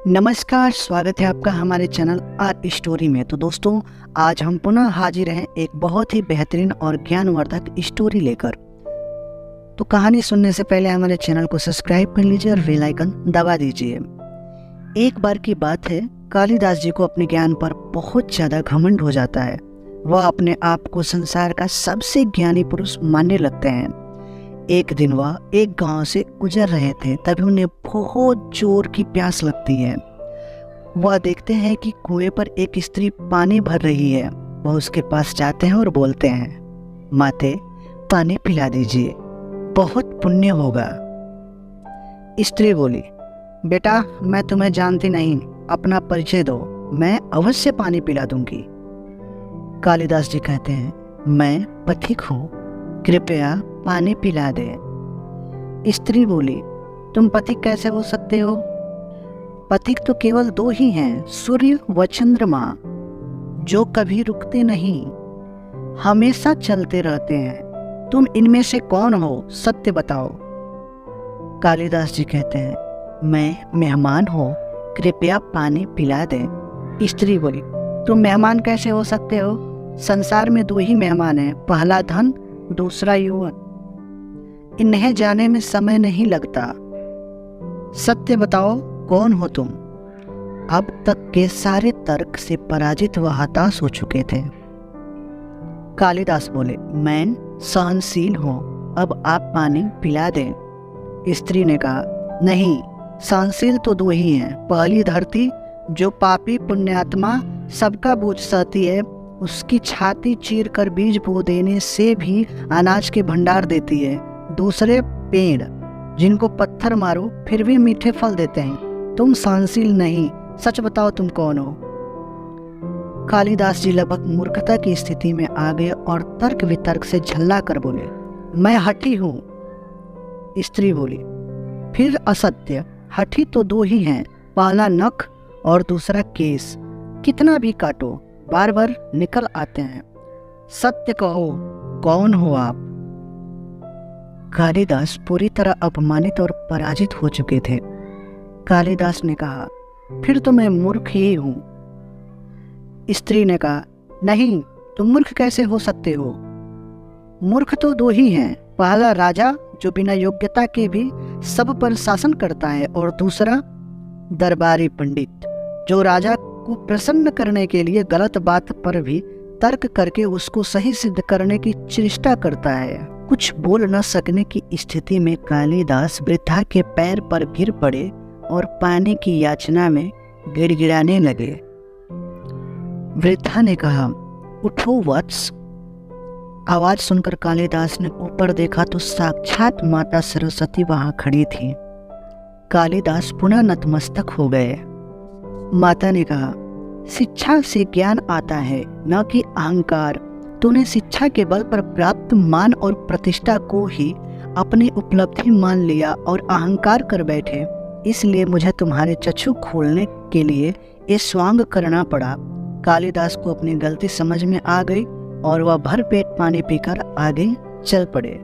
नमस्कार, स्वागत है आपका हमारे चैनल आर स्टोरी में। तो दोस्तों, आज हम पुनः हाजिर हैं एक बहुत ही बेहतरीन और ज्ञानवर्धक स्टोरी लेकर। तो कहानी सुनने से पहले हमारे चैनल को सब्सक्राइब कर लीजिए और बेल आइकन दबा दीजिए। एक बार की बात है, कालिदास जी को अपने ज्ञान पर बहुत ज़्यादा घमंड हो जाता है। वह अपने आप को संसार का सबसे ज्ञानी पुरुष मानने लगते हैं। एक दिन वह एक गांव से गुजर रहे थे, तभी उन्हें बहुत जोर की प्यास लगती है। वह देखते हैं कि कुएं पर एक स्त्री पानी भर रही है। वह उसके पास जाते हैं और बोलते हैं, माते पानी पिला दीजिए, बहुत पुण्य होगा। स्त्री बोली, बेटा मैं तुम्हें जानती नहीं, अपना परिचय दो, मैं अवश्य पानी पिला दूंगी। कालिदास जी कहते हैं, मैं पथिक हूँ, कृपया पानी पिला दे। स्त्री बोली, तुम पथिक कैसे हो सकते हो? पथिक तो केवल दो ही हैं, सूर्य व चंद्रमा, जो कभी रुकते नहीं, हमेशा चलते रहते हैं। तुम इनमें से कौन हो, सत्य बताओ। कालिदास जी कहते हैं, मैं मेहमान हूँ, कृपया पानी पिला दे। स्त्री बोली, तुम मेहमान कैसे हो सकते हो? संसार में दो ही मेहमान हैं, पहला धन, दूसरा यौवन। इन्हें जाने में समय नहीं लगता। सत्य बताओ, कौन हो तुम? अब तक के सारे तर्क से पराजित व हताश हो चुके थे। कालिदास बोले, मैं सहनशील हूँ, अब आप पानी पिला दें। स्त्री ने कहा, नहीं, सहनशील तो दो ही हैं। पहली धरती, जो पापी पुण्यात्मा सबका बोझ सहती है, उसकी छाती चीर कर बीज बो देने से भी अनाज के भंडार देती है। दूसरे पेड़, जिनको पत्थर मारो फिर भी मीठे फल देते हैं। तुम सहनशील नहीं, सच बताओ तुम कौन हो? कालिदास जी लगभग मूर्खता की स्थिति में आ गए और तर्क वितर्क से झल्ला कर बोले, मैं हठी हूँ। स्त्री बोली, फिर असत्य, हठी तो दो ही हैं, पहला नख और दूसरा केस, कितना भी काटो बार बार निकल आते हैं। सत्य कहो, कौन हो आप? कालिदास पूरी तरह अपमानित और पराजित हो चुके थे। कालिदास ने कहा, फिर तो मैं मूर्ख ही हूं। स्त्री ने कहा, नहीं, तुम मूर्ख कैसे हो सकते हो? मूर्ख तो दो ही हैं, पहला राजा, जो बिना योग्यता के भी सब पर शासन करता है, और दूसरा दरबारी पंडित, जो राजा को प्रसन्न करने के लिए गलत बात पर भी तर्क करके उसको सही सिद्ध करने की चेष्टा करता है। कुछ बोल न सकने की स्थिति में कालिदास वृद्धा के पैर पर गिर पड़े और पानी की याचना में गिड़गिड़ाने लगे। वृद्धा ने कहा, उठो वत्स। आवाज सुनकर कालिदास ने ऊपर देखा तो साक्षात माता सरस्वती वहां खड़ी थी। कालिदास पुनः नतमस्तक हो गए। माता ने कहा, शिक्षा से ज्ञान आता है, न कि अहंकार। तूने शिक्षा के बल पर प्राप्त मान और प्रतिष्ठा को ही अपनी उपलब्धि मान लिया और अहंकार कर बैठे, इसलिए मुझे तुम्हारे चक्षु खोलने के लिए ये स्वांग करना पड़ा। कालिदास को अपनी गलती समझ में आ गई और वह भर पेट पानी पीकर आगे चल पड़े।